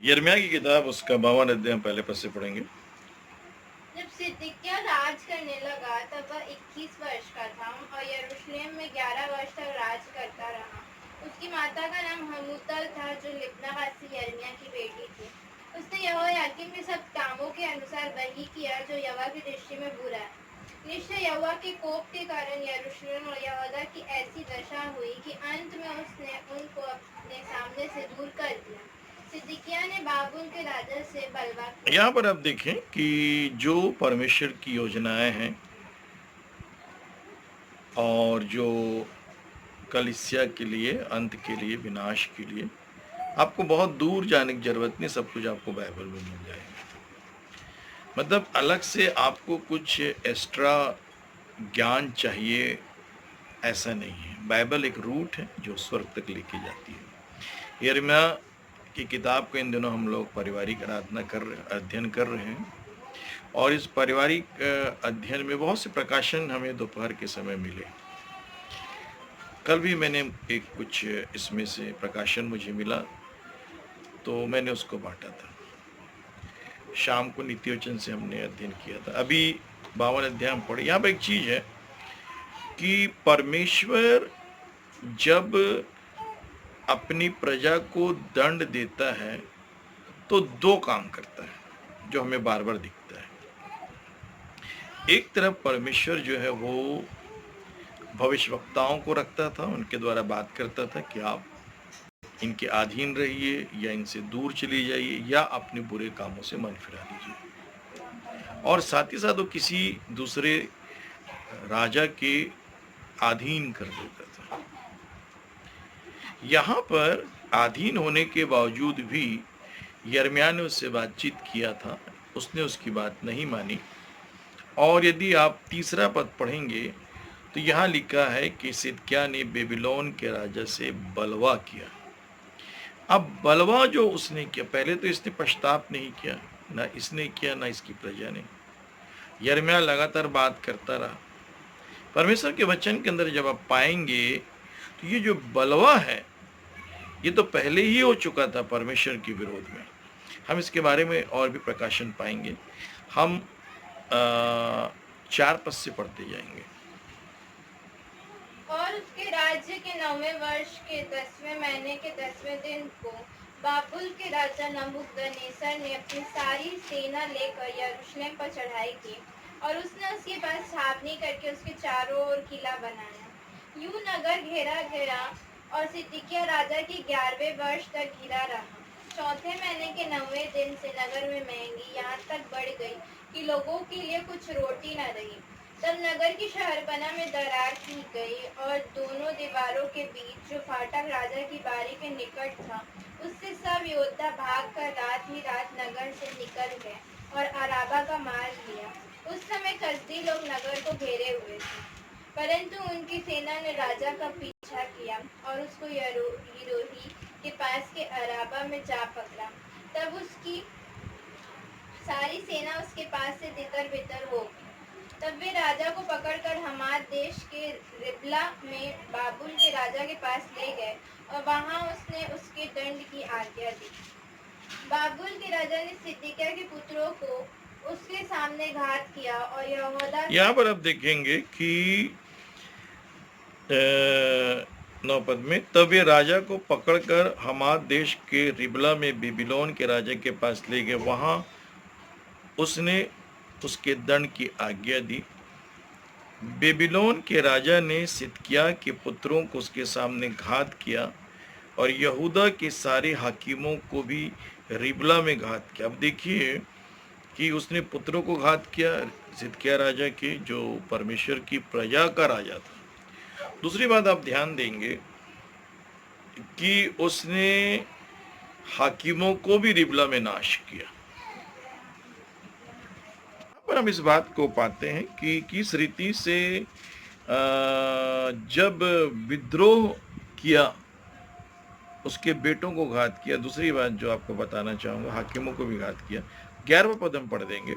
यिर्मयाह की किताब उसका 52 अध्याय हम पहले पद से पढ़ेंगे। जब सिदकिय्याह राज करने लगा तब वह 21 वर्ष का था और यरूशलेम में 11 वर्ष तक राज करता रहा। उसकी माता का नाम हमूतल था जो लिब्नावासी यिर्मयाह की बेटी थी। उसने यहोयाकीम के सब कामों के अनुसार वही किया जो यहोवा की दृष्टि में बुरा है। निश्चय यहोवा के कोप के कारण यरूशलेम और यहूदा की ऐसी दशा हुई कि अंत में उसने उनको अपने सामने से दूर कर दिया। सिदकिय्याह ने बाबुल के राजा से बलवा किया। यहाँ पर आप देखें कि जो परमेश्वर की योजनाएं हैं और जो कलीसिया के लिए, अंत के लिए, विनाश के लिए, आपको बहुत दूर जाने की जरूरत नहीं, सब कुछ आपको बाइबल में मिल जाएगा। मतलब अलग से आपको कुछ एक्स्ट्रा ज्ञान चाहिए ऐसा नहीं है। बाइबल एक रूट है जो स्वर्ग तक लेके जाती है। यिर्मयाह की किताब को इन दिनों हम लोग पारिवारिक अध्ययन कर रहे हैं और इस पारिवारिक अध्ययन में बहुत से प्रकाशन हमें दोपहर के समय मिले। कल भी मैंने एक कुछ इसमें से प्रकाशन मुझे मिला तो मैंने उसको बांटा था। शाम को नित्योचन से हमने अध्ययन किया था। अभी 52 अध्याय हम पढ़े। यहाँ पर एक चीज है कि परमेश्वर जब अपनी प्रजा को दंड देता है तो दो काम करता है जो हमें बार बार दिखता है। एक तरफ परमेश्वर जो है वो भविष्यवक्ताओं को रखता था, उनके द्वारा बात करता था कि आप इनके अधीन रहिए या इनसे दूर चली जाइए या अपने बुरे कामों से मन फिरा लीजिए। और साथ ही साथ वो किसी दूसरे राजा के अधीन कर देता था। यहाँ पर अधीन होने के बावजूद भी यिर्मयाह ने उससे बातचीत किया था, उसने उसकी बात नहीं मानी। और यदि आप तीसरा पद पढ़ेंगे तो यहाँ लिखा है कि सिदकिय्याह ने बेबीलोन के राजा से बलवा किया। अब बलवा जो उसने किया, पहले तो इसने पश्चाताप नहीं किया, ना इसने किया ना इसकी प्रजा ने। यिर्मयाह लगातार बात करता रहा। परमेश्वर के वचन के अंदर जब आप पाएंगे तो ये जो बलवा है ये तो पहले ही हो चुका था परमेश्वर के विरोध में। हम इसके बारे में और भी प्रकाशन पाएंगे। हम 4 पद से पढ़ते जाएंगे। और उसके राज्य के 9वें वर्ष के 10वें महीने के 10वें दिन को बाबुल के राजा नबूकदनेस्सर ने अपनी सारी सेना लेकर यरूशलेम पर चढ़ाई की और उसने उसके पास छावनी करके उसके चारों ओर किला बनाया। यूं नगर घेरा गया और सिदकिय्याह राजा के 11वें वर्ष तक घिरा रहा। चौथे महीने के 9वें दिन से नगर में महंगी यहाँ तक बढ़ गई कि लोगों के लिए कुछ रोटी न रही। तब नगर की शहरपना में दरार की गई और दोनों दीवारों के बीच जो फाटक राजा की बारी के निकट था उससे सब योद्धा भागकर रात ही रात नगर से निकल गए और अराबा का मार्ग लिया। उस समय कसदी लोग नगर को घेरे हुए थे, परंतु उनकी सेना ने राजा का पीछा किया और उसको यरोही के पास के अराबा में जा पकड़ा। तब उसकी सारी सेना उसके पास से तितर बितर हो गई। तब वे राजा को पकड़कर हमाद देश के रिबला में बाबुल के राजा के पास ले गए और वहां उसने उसके दंड की आज्ञा दी। बाबुल के राजा ने सिदकिय्याह के पुत्रों को उसके सामने घात किया और यहूदा यहाँ पर आप देखेंगे कि 9 पद में, तब वे राजा को पकड़कर हमाद देश के रिबला में बेबीलोन के राजा के पास ले गए। वहां उसने उसके दंड की आज्ञा दी। बेबीलोन के राजा ने सिदकिय्याह के पुत्रों को उसके सामने घात किया और यहूदा के सारे हाकिमों को भी रिबला में घात किया। अब देखिए कि उसने पुत्रों को घात किया, सिदकिय्याह राजा के, जो परमेश्वर की प्रजा का राजा था। दूसरी बात आप ध्यान देंगे कि उसने हाकिमों को भी रिबला में नाश किया। पर हम इस बात को पाते हैं कि किस रीति से जब विद्रोह किया उसके बेटों को घात किया। दूसरी बात जो आपको बताना चाहूंगा, हाकिमों को भी घात किया। 11वां पद हम पढ़ देंगे।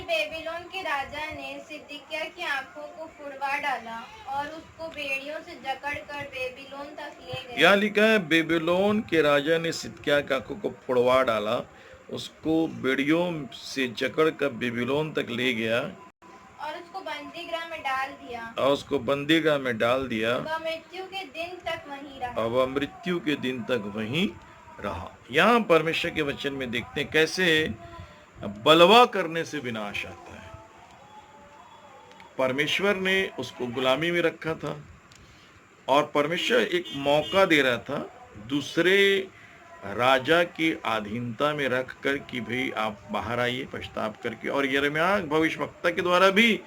बेबीलोन के राजा ने सिदकिय्याह की आंखों को फुड़वा डाला और उसको बेड़ियों से जकड़कर बेबीलोन तक ले गया। यहाँ लिखा है बेबीलोन के राजा ने सिदकिय्याह की आंखों को फुड़वा डाला, उसको बेड़ियों से जकड़ कर बेबीलोन तक ले गया और उसको बंदीगृह में डाल दिया। और उसको बंदीगृह में डाल दिया। वह मृत्यु के दिन तक वहीं रहा। और वह मृत्यु के दिन तक वहीं रहा। यहाँ परमेश्वर के वचन में देखते हैं कैसे बलवा करने से विनाश आता है। परमेश्वर ने उसको गुलामी में रखा था और परमेश्वर एक मौका दे रहा था दूसरे राजा की अधीनता में रख कर कि भाई आप बाहर आइए पश्चाताप करके। और यिर्मयाह भविष्यवक्ता के द्वारा भी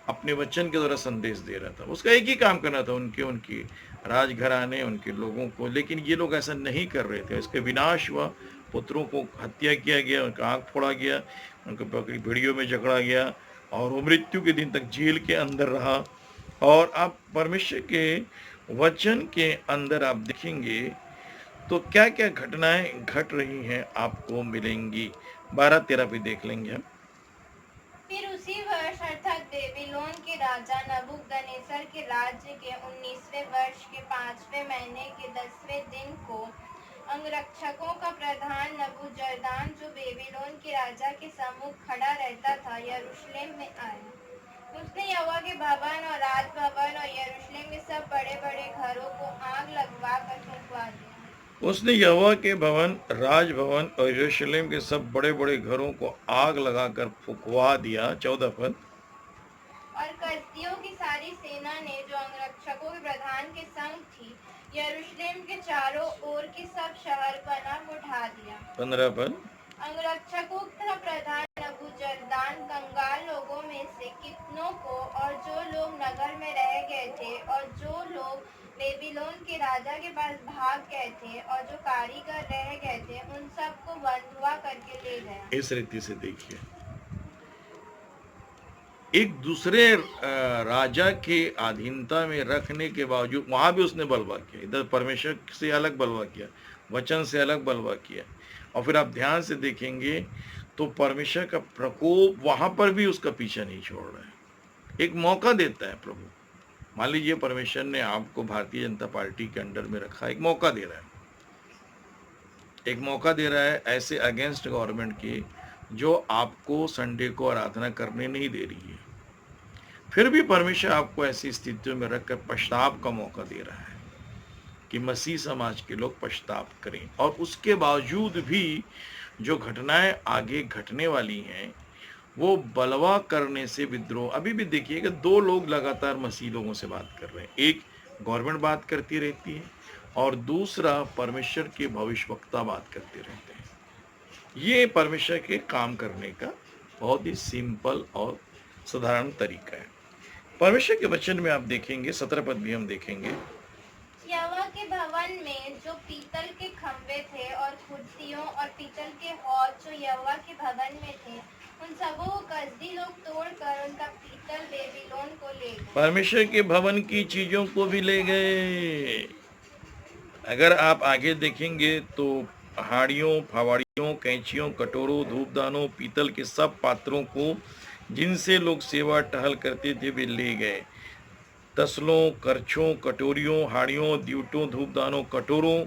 अपने वचन के द्वारा संदेश दे रहा था। उसका एक ही काम करना था, उनकी राजघराने, उनके लोगों को। लेकिन ये लोग ऐसा नहीं कर रहे थे। इसके विनाश हुआ, पुत्रों को हत्या किया गया, उनका आँख फोड़ा गया, उनको पकड़ी भेड़ियों में जकड़ा गया और वो मृत्यु के दिन तक जेल के अंदर रहा। और आप परमेश्वर के वचन के अंदर आप देखेंगे तो क्या क्या घटनाएं घट रही हैं आपको मिलेंगी। 12-13 पे देख लेंगे हम। फिर उसी वर्ष अर्थात बेबीलोन के राजा नबूकदनेस्सर के राज्य के 19वें वर्ष के 5वें महीने के 10वें दिन को अंगरक्षकों का प्रधान नबूजरदान, जो बेबीलोन के राजा के सम्मुख खड़ा रहता था, यरूशलेम में आया। उसने यहोवा के भवन और राजभवन और यरूशलेम के सब बड़े बड़े घरों को आग लगवा कर फुँकवा दिया। उसने यहोवा के भवन, राजभवन और यरूशलेम के सब बड़े बड़े घरों को आग लगाकर फुकवा दिया। 14 पद। और कसदियों की सारी सेना ने, जो अंगरक्षकों के प्रधान के संग थी, यरूशलेम के चारों ओर के सब शहर पनाह को ढा दिया। 15 पद। अंगरक्षकों का प्रधान नबूजरदान कंगाल लोगों में से कितनों को, और जो लोग नगर में रह गए थे और जो लोग बेबीलोन के राजा के पास भाग गए थे और जो कारीगर रह गए थे, उन सबको बंधुआ करके ले गया। इस रीति से देखिए, एक दूसरे राजा के अधीनता में रखने के बावजूद वहां भी उसने बलवा किया। इधर परमेश्वर से अलग बलवा किया, वचन से अलग बलवा किया। और फिर आप ध्यान से देखेंगे तो परमेश्वर का प्रकोप वहां पर भी उसका पीछा नहीं छोड़ रहा है। एक मौका देता है प्रभु। मान लीजिए परमेश्वर ने आपको भारतीय जनता पार्टी के अंडर में रखा, एक मौका दे रहा है, एक मौका दे रहा है ऐसे अगेंस्ट गवर्नमेंट के जो आपको संडे को आराधना करने नहीं दे रही है। फिर भी परमेश्वर आपको ऐसी स्थितियों में रखकर पश्चाताप का मौका दे रहा है कि मसीह समाज के लोग पश्चाताप करें। और उसके बावजूद भी जो घटनाएं आगे घटने वाली हैं वो बलवा करने से विद्रोह। अभी भी देखिए कि 2 लोग लगातार मसीह लोगों से बात कर रहे हैं। एक गवर्नमेंट बात करती रहती है और दूसरा परमेश्वर के भविष्यवक्ता बात करते रहते हैं। ये परमेश्वर के काम करने का बहुत ही सिंपल और साधारण तरीका है। परमेश्वर के वचन में आप देखेंगे 17 पद भी हम देखेंगे। यहोवा के भवन में जो पीतल के खंभे थे और कुर्सियों और पीतल के हौज जो यहोवा के भवन में थे, उन सबों को कसदी लोग तोड़कर उनका पीतल बेबीलोन को ले गए। परमेश्वर के भवन की चीजों को भी ले गए। अगर आप आगे देखेंगे तो हाड़ियों, फावड़ियों, कैंचियों, कटोरों, धूपदानों, पीतल के सब पात्रों को जिनसे लोग सेवा टहल करते थे वे ले गए। तसलों, करछों, कटोरियों, हाड़ियों, दिवटों, धूपदानों, कटोरों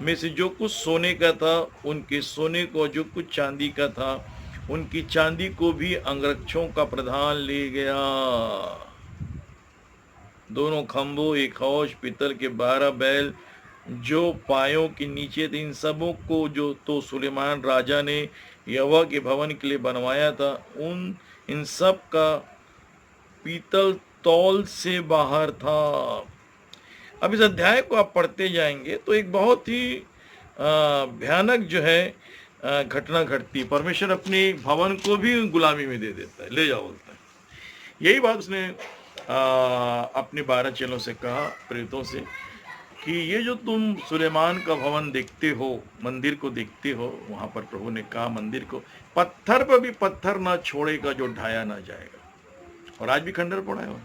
में से जो कुछ सोने का था उनके सोने को, जो कुछ चांदी का था उनकी चांदी को भी अंगरक्षकों का प्रधान ले गया। दोनों खंभों, एक हौज, पीतल के 12 बैल जो पायों के नीचे थे, इन सबों को जो तो सुलेमान राजा ने यहोवा के भवन के लिए बनवाया था, इन सब का पीतल तौल से बाहर था। अब इस अध्याय को आप पढ़ते जाएंगे तो एक बहुत ही भयानक जो है घटना घटती। परमेश्वर अपने भवन को भी गुलामी में दे देता है, ले जाओ बोलता है। यही बात उसने अपने 12 चेलों से कहा, प्रेरितों से, कि ये जो तुम सुलेमान का भवन देखते हो, मंदिर को देखते हो, वहां पर प्रभु ने कहा मंदिर को पत्थर पर भी पत्थर ना छोड़ेगा जो ढाया ना जाएगा। और आज भी खंडर पड़ा है।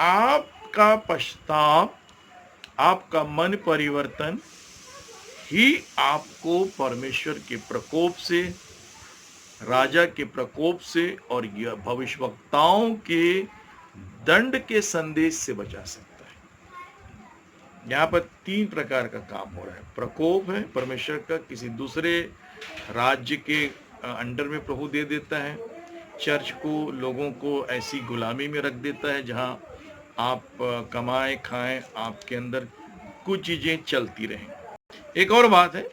आपका पश्चाताप, आपका मन परिवर्तन ही आपको परमेश्वर के प्रकोप से, राजा के प्रकोप से और यह भविष्यवक्ताओं के दंड के संदेश से बचा सकता है। यहाँ पर 3 प्रकार का काम हो रहा है। प्रकोप है परमेश्वर का, किसी दूसरे राज्य के अंडर में प्रभु दे देता है, चर्च को, लोगों को ऐसी गुलामी में रख देता है जहाँ आप कमाएं खाएं, आपके अंदर कुछ चीज़ें चलती रहें। एक और बात है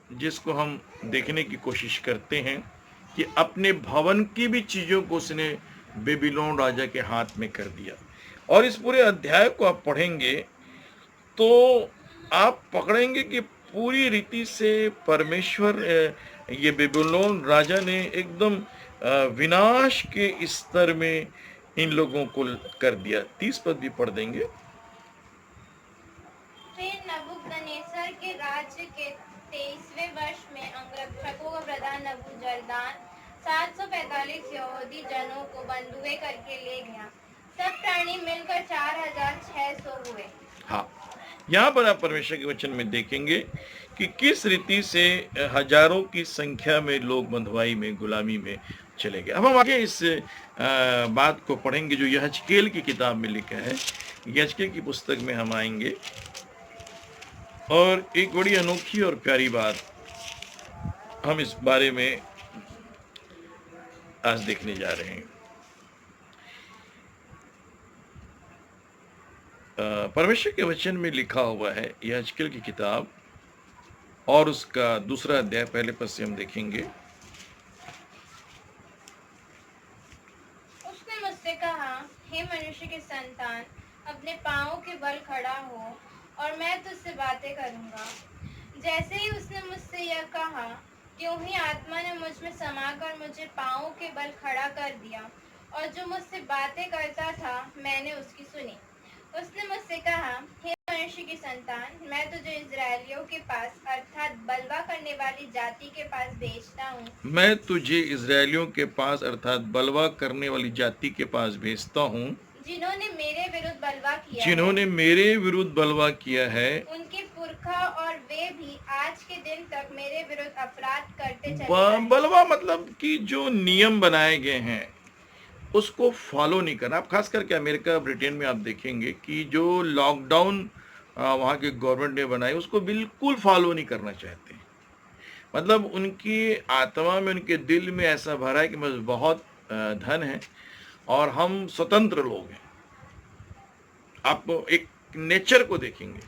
जिसको हम देखने की कोशिश करते हैं कि अपने भवन की भी चीज़ों को उसने बेबीलोन राजा के हाथ में कर दिया। और इस पूरे अध्याय को आप पढ़ेंगे तो आप पकड़ेंगे कि पूरी रीति से परमेश्वर ये बेबीलोन राजा ने एकदम विनाश के स्तर में इन लोगों को कर दिया। 30 पद भी पढ़ देंगे। फिर नबूकदनेस्सर के राज्य के 23वें वर्ष में अंगरक्षकों का प्रधान नबूजरदान 745 यहूदी जनों को बंधुए करके ले गया। सब प्राणी मिलकर 4600 हुए। हाँ, यहाँ पर आप परमेश्वर के वचन में देखेंगे कि किस रीति से हजारों की संख्या में लोग बंधुआई में, गुलामी में चले गए। अब हम आगे इस बात को पढ़ेंगे जो यहजकेल की किताब में लिखा है। यहजकेल की पुस्तक में हम आएंगे और एक बड़ी अनोखी और प्यारी बात हम इस बारे में आज देखने जा रहे हैं। परमेश्वर के वचन में लिखा हुआ है, यहजकेल की किताब और उसका 2 अध्याय पहले पद से हम देखेंगे। उसने मुझसे कहा, हे मनुष्य के संतान, अपने पांवों के बल खड़ा हो और मैं तुझसे बातें करूंगा। जैसे ही उसने मुझसे यह कहा, त्यों ही आत्मा ने मुझ में समाकर मुझे पांवों के बल खड़ा कर दिया और जो मुझसे बातें करता था मैंने उसकी सुनी। उसने मुझसे कहा, हे मनुष्य की संतान, मैं तुझे इजरायलियों के पास अर्थात बलवा करने वाली जाति के पास भेजता हूँ। मैं तुझे इजरायलियों के पास अर्थात बलवा करने वाली जाति के पास भेजता हूँ, जिन्होंने मेरे विरुद्ध बलवा किया जिन्होंने मेरे विरुद्ध बलवा किया है। उनके पुरखा और वे भी आज के दिन तक मेरे विरुद्ध अपराध करते चले आए। बलवा मतलब कि जो नियम बनाए गए हैं उसको फॉलो नहीं करना। आप खास करके अमेरिका, ब्रिटेन में आप देखेंगे कि जो लॉकडाउन वहाँ के गवर्नमेंट ने बनाई उसको बिल्कुल फॉलो नहीं करना चाहते। मतलब उनकी आत्मा में, उनके दिल में ऐसा भरा है कि बस बहुत धन है और हम स्वतंत्र लोग हैं। आप एक नेचर को देखेंगे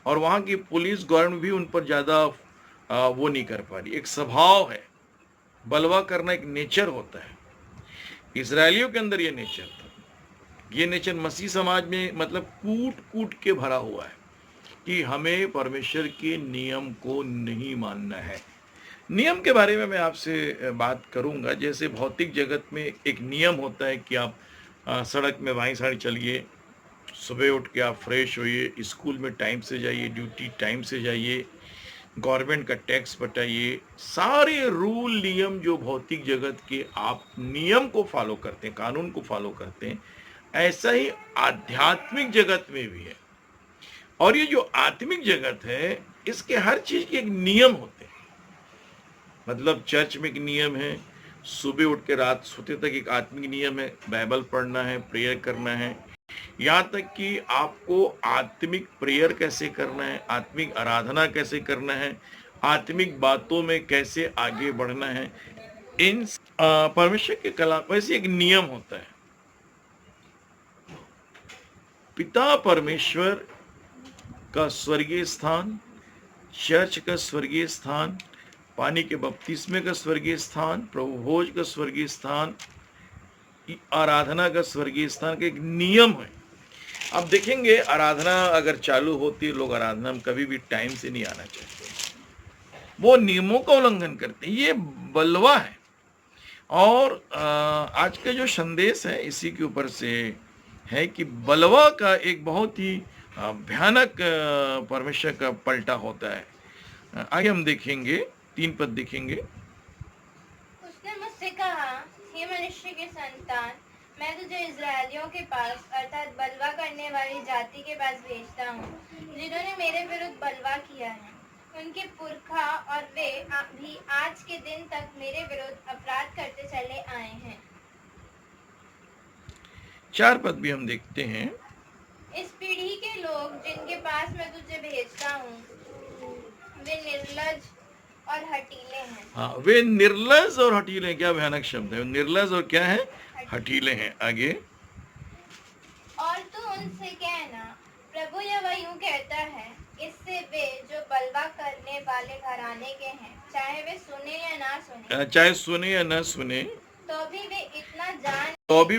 और वहाँ की पुलिस गवर्नमेंट भी उन पर ज़्यादा वो नहीं कर पा रही। एक स्वभाव है, बलवा करना एक नेचर होता है। इजरायलियों के अंदर ये नेचर था। ये नेचर मसीह समाज में मतलब कूट कूट के भरा हुआ है कि हमें परमेश्वर के नियम को नहीं मानना है। नियम के बारे में मैं आपसे बात करूंगा। जैसे भौतिक जगत में एक नियम होता है कि आप सड़क में बाईं साइड चलिए, सुबह उठ के आप फ्रेश होइए, स्कूल में टाइम से जाइए, ड्यूटी टाइम से जाइए, गवर्नमेंट का टैक्स बटाइए। सारे रूल नियम जो भौतिक जगत के आप नियम को फॉलो करते हैं, कानून को फॉलो करते हैं, ऐसा ही आध्यात्मिक जगत में भी है। और ये जो आत्मिक जगत है इसके हर चीज के एक नियम होते हैं। मतलब चर्च में एक नियम है, सुबह उठ के रात सोते तक एक आत्मिक नियम है, बाइबल पढ़ना है, प्रेयर करना है। यहाँ तक कि आपको आत्मिक प्रेयर कैसे करना है, आत्मिक आराधना कैसे करना है, आत्मिक बातों में कैसे आगे बढ़ना है, इन परमेश्वर के कलाम वैसे एक नियम होता है। पिता परमेश्वर का स्वर्गीय स्थान, चर्च का स्वर्गीय स्थान, पानी के बपतिस्मे का स्वर्गीय स्थान, प्रभु भोज का स्वर्गीय स्थान, आराधना का स्वर्गीय स्थान का एक नियम है। अब देखेंगे आराधना अगर चालू होती है, लोग आराधना में कभी भी टाइम से नहीं आना चाहते, वो नियमों का उल्लंघन करते हैं। ये बलवा है। और आज का जो संदेश है इसी के ऊपर से है कि बलवा का एक बहुत ही भयानक परमेश्वर का पलटा होता है। आगे हम देखेंगे, 3 पद देखेंगे। उसने मुझसे कहा, हे मनुष्य के संतान, मैं तुझे इजरायलियों के पास अर्थात बलवा करने वाली जाति के पास भेजता हूँ, जिन्होंने मेरे विरुद्ध बलवा किया है। उनके पुरखा और वे भी आज के दिन तक मेरे विरुद्ध अपराध करते चले आए हैं। 4 पद भी हम देखते हैं। इस पीढ़ी के लोग जिनके पास मैं तुझे भेजता हूँ वे निर्लज और हठीले हैं। हाँ, वे निर्लज और हठीले हैं। क्या भयानक शब्द है! निर्लज और क्या है? हठीले हैं। आगे, और तू उनसे कहना, प्रभु यहोवा यूं कहता है, इससे वे जो बलवा करने वाले घराने के हैं, चाहे वे सुने या ना सुने, चाहे सुने या न सुने, तो भी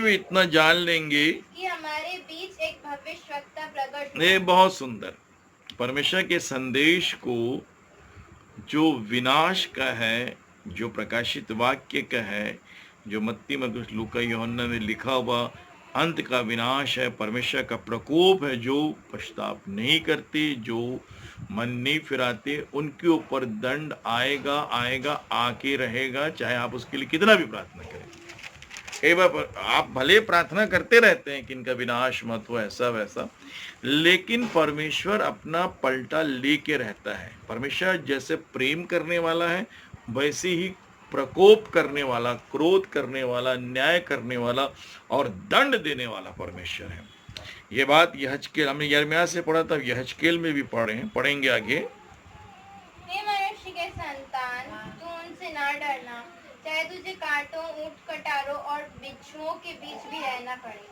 वे इतना जान लेंगे कि हमारे बीच एक भविष्यवक्ता प्रकट हुआ। ये बहुत सुंदर परमेश्वर के संदेश को जो विनाश का है, जो प्रकाशित वाक्य का है, जो मत्ती, मरकुस, लूका, यूहन्ना में लिखा हुआ अंत का विनाश है, परमेश्वर का प्रकोप है। जो पश्चाताप नहीं करते, जो मन नहीं फिराते, उनके ऊपर दंड आएगा, आके रहेगा, चाहे आप उसके लिए कितना भी प्रार्थना करें। कई बार आप भले प्रार्थना करते रहते हैं कि इनका विनाश मत हो, ऐसा वैसा, लेकिन परमेश्वर अपना पलटा लेके रहता है। परमेश्वर जैसे प्रेम करने वाला है, वैसे ही प्रकोप करने वाला, क्रोध करने वाला, न्याय करने वाला और दंड देने वाला परमेश्वर है। ये बात यहजकेल, हमने यिर्मयाह से पढ़ा था, यहजकेल में भी पढ़े हैं, पढ़ेंगे आगे। हे मनुष्य के संतान, तू उनसे ना डरना, चाहे तुझे कांटों, ऊंट कटारों और बिच्छुओं के बीच भी रहना पड़े,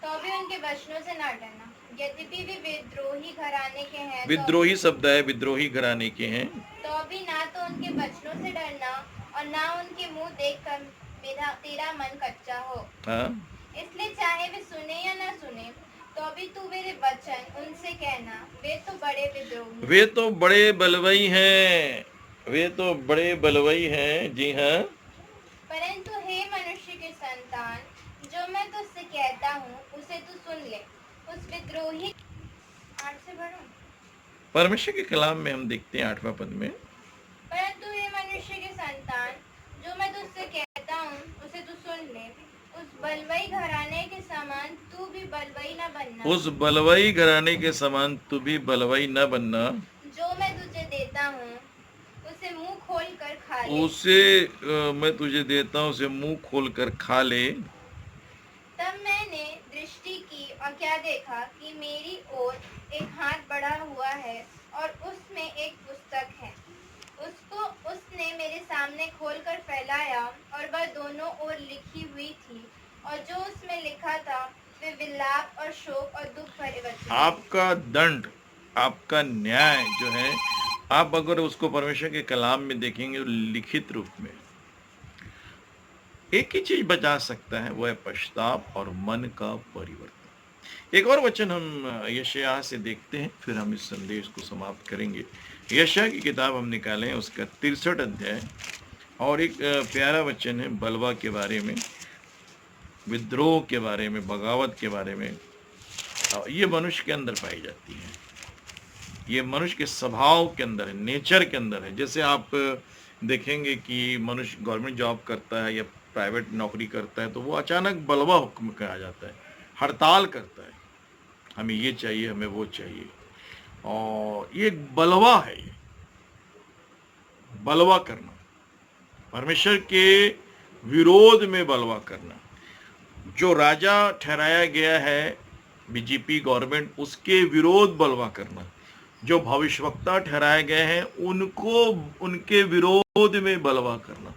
तो भी उनके वचनों से ना डरना। यद्यपि वे विद्रोही घराने के हैं, विद्रोही शब्द है, विद्रोही घराने के हैं, तो भी ना तो उनके वचनों से डरना और ना उनके मुंह देखकर तेरा मन कच्चा हो। हाँ? इसलिए चाहे वे सुने या ना सुने, तो भी तू मेरे वचन उनसे कहना, वे तो बड़े विद्रोही, वे तो बड़े बलवई हैं, वे तो बड़े बलवई हैं। जी हाँ। परंतु हे मनुष्य के संतान, जो मैं तुझसे कहता हूँ उसे तू सुन ले। उस विद्रोही 8 से बढ़ो। परमेश्वर के कलाम में हम देखते हैं 8वां पद में, परंतु हे मनुष्य के संतान, जो मैं तुझसे कहता हूँ उसे तू सुन ले। उस बलवई घराने के समान तू भी बलवई न बनना, उस बलवई घराने के समान तू भी बलवई न बनना, जो मैं तुझे देता हूँ उसे मुंह खोल कर खा ले। मैं तुझे देता हूँ, उसे मुंह खोल कर खा ले। तब मैंने दृष्टि की और क्या देखा कि मेरी ओर एक हाथ बढ़ा हुआ है और उसमें एक पुस्तक है। उसको उसने मेरे सामने खोलकर फैलाया और वह दोनों ओर लिखी हुई थी, और जो उसमें लिखा था वे विलाप और शोक और दुख भरे वचन। आपका दंड, आपका न्याय जो है, आप अगर उसको परमेश्वर के कलाम में देखेंगे लिखित रूप में, एक ही चीज बचा सकता है, वो है पश्चाताप और मन का परिवर्तन। एक और वचन हम यशायाह से देखते हैं, फिर हम इस संदेश को समाप्त करेंगे। यशायाह की किताब हम निकालें, उसका 63 अध्याय, और एक प्यारा वचन है बलवा के बारे में, विद्रोह के बारे में, बगावत के बारे में। ये मनुष्य के अंदर पाई जाती है, ये मनुष्य के स्वभाव के अंदर है, नेचर के अंदर है। जैसे आप देखेंगे कि मनुष्य गवर्नमेंट जॉब करता है या प्राइवेट नौकरी करता है, तो वो अचानक बलवा हुक्म कहा जाता है, हड़ताल करता है, हमें ये चाहिए, हमें वो चाहिए, और ये एक बलवा है, ये बलवा करना, परमेश्वर के विरोध में बलवा करना। जो राजा ठहराया गया है बीजेपी गवर्नमेंट, उसके विरोध बलवा करना। जो भविष्यवक्ता ठहराए गए हैं उनको, उनके विरोध में बलवा करना।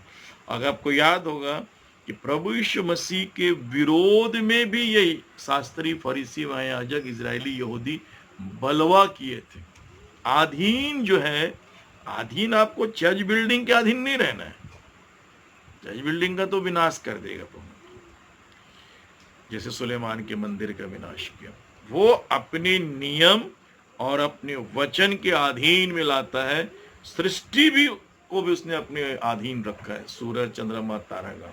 अगर आपको याद होगा कि प्रभु यीशु मसीह के विरोध में भी यही शास्त्री, फरीसी, महायाजक, इजरायली, यहूदी बलवा किए थे। अधीन जो है, अधीन आपको चर्च बिल्डिंग के अधीन नहीं रहना है, चर्च बिल्डिंग का तो विनाश कर देगा प्रभु, जैसे सुलेमान के मंदिर का विनाश किया। वो अपने नियम और अपने वचन के अधीन में लाता है। सृष्टि भी को भी उसने अपने अधीन रखा है, सूरज, चंद्रमा, तारागण,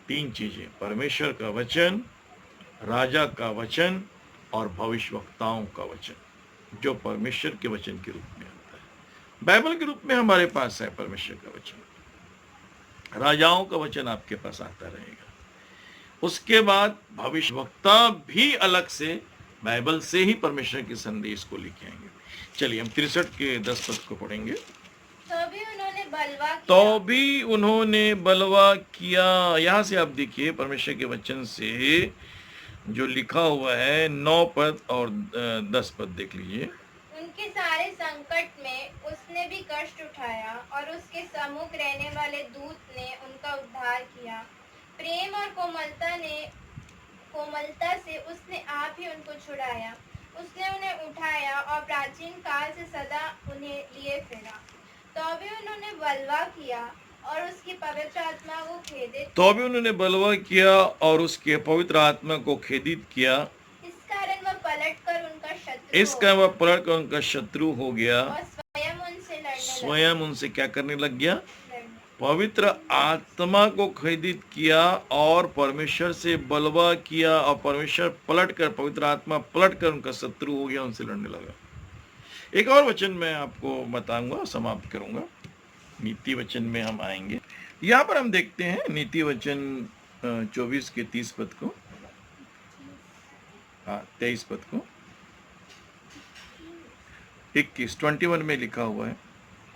3 चीजें, परमेश्वर का वचन, राजा का वचन और भविष्यवक्ताओं का वचन, जो परमेश्वर के वचन के रूप में आता है। बाइबल के रूप में हमारे पास है परमेश्वर का वचन, राजाओं का वचन आपके पास आता रहेगा। उसके बाद भविष्यवक्ता भी अलग से बाइबल से ही परमेश्वर के संदेश को लिखेंगे। चलिए हम 63 के 10 पद को पढ़ेंगे। तो भी उन्होंने बलवा किया तो भी उन्होंने बलवा किया। यहां से आप देखिए परमेश्वर के वचन से जो लिखा हुआ है 9 पद और 10 पद देख लीजिए। उनके सारे संकट में उसने भी कष्ट उठाया और उसके सम्मुख रहने वाले दूत ने उनका उद्धार किया। प्रेम और कोमलता से उसने आप ही उनको छुड़ाया। उसने उन्हें उठाया और प्राचीन काल से सदा उन्हें लिए फिरा। तो भी उन्होंने बलवा किया और उसकी पवित्र आत्मा को खेदित तो भी उन्होंने बलवा किया और उसके पवित्र आत्मा को खेदित किया। इस कारण वह पलटकर उनका शत्रु इस हो कारण गया वह पलटकर उनका शत्रु हो गया और स्वयं उनसे लड़ने स्वयं उनसे क्या करने लग गया? लड़ने। पवित्र आत्मा को खरीदित किया और परमेश्वर से बलवा किया और परमेश्वर पलटकर पवित्र आत्मा पलटकर उनका शत्रु हो गया, उनसे लड़ने लगा। एक और वचन मैं आपको बताऊंगा, समाप्त करूंगा। नीति वचन में हम आएंगे। यहाँ पर हम देखते हैं नीति वचन 24 के 30 पद को, 23 पद को, 21 में लिखा हुआ है,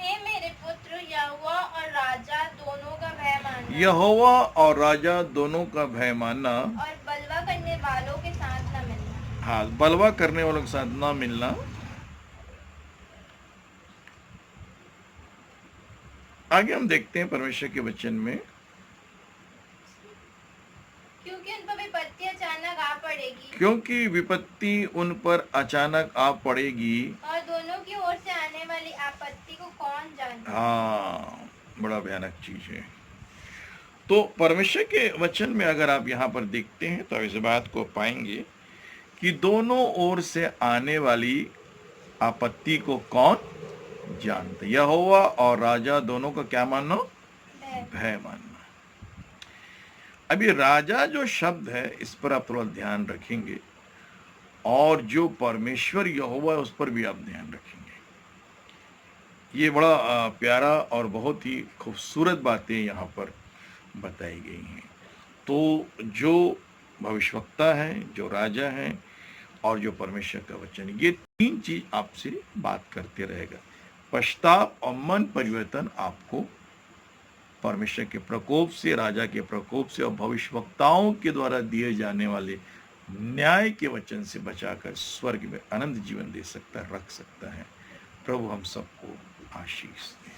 हे मेरे पुत्र, यहोवा और राजा दोनों का भय मानना यहोवा और राजा दोनों का भय मानना और बलवा करने वालों के साथ न मिलना। हाँ, बलवा करने वालों के साथ ना मिलना। आगे हम देखते हैं परमेश्वर के वचन में, क्योंकि उन पर विपत्ति अचानक आ पड़ेगी क्योंकि विपत्ति उन पर अचानक आ पड़ेगी। और दोनों की ओर से आने वाली आपत्ति को कौन जानता। हाँ, बड़ा भयानक चीज है। तो परमेश्वर के वचन में अगर आप यहाँ पर देखते हैं तो इस बात को पाएंगे कि दोनों ओर से आने वाली आपत्ति को कौन जानता। यहोवा और राजा दोनों का क्या मानना? भय मानना। अभी राजा जो शब्द है इस पर आप थोड़ा ध्यान रखेंगे और जो परमेश्वर यहोवा है उस पर भी आप ध्यान रखेंगे। ये बड़ा प्यारा और बहुत ही खूबसूरत बातें यहाँ पर बताई गई हैं। तो जो भविष्यवक्ता है, जो राजा है और जो परमेश्वर का वचन, ये तीन चीज आपसे बात करते रहेगा। पश्चाताप और मन परिवर्तन आपको परमेश्वर के प्रकोप से, राजा के प्रकोप से और भविष्यवक्ताओं के द्वारा दिए जाने वाले न्याय के वचन से बचाकर स्वर्ग में अनंत जीवन दे सकता है, रख सकता है। प्रभु हम सबको आशीष दे।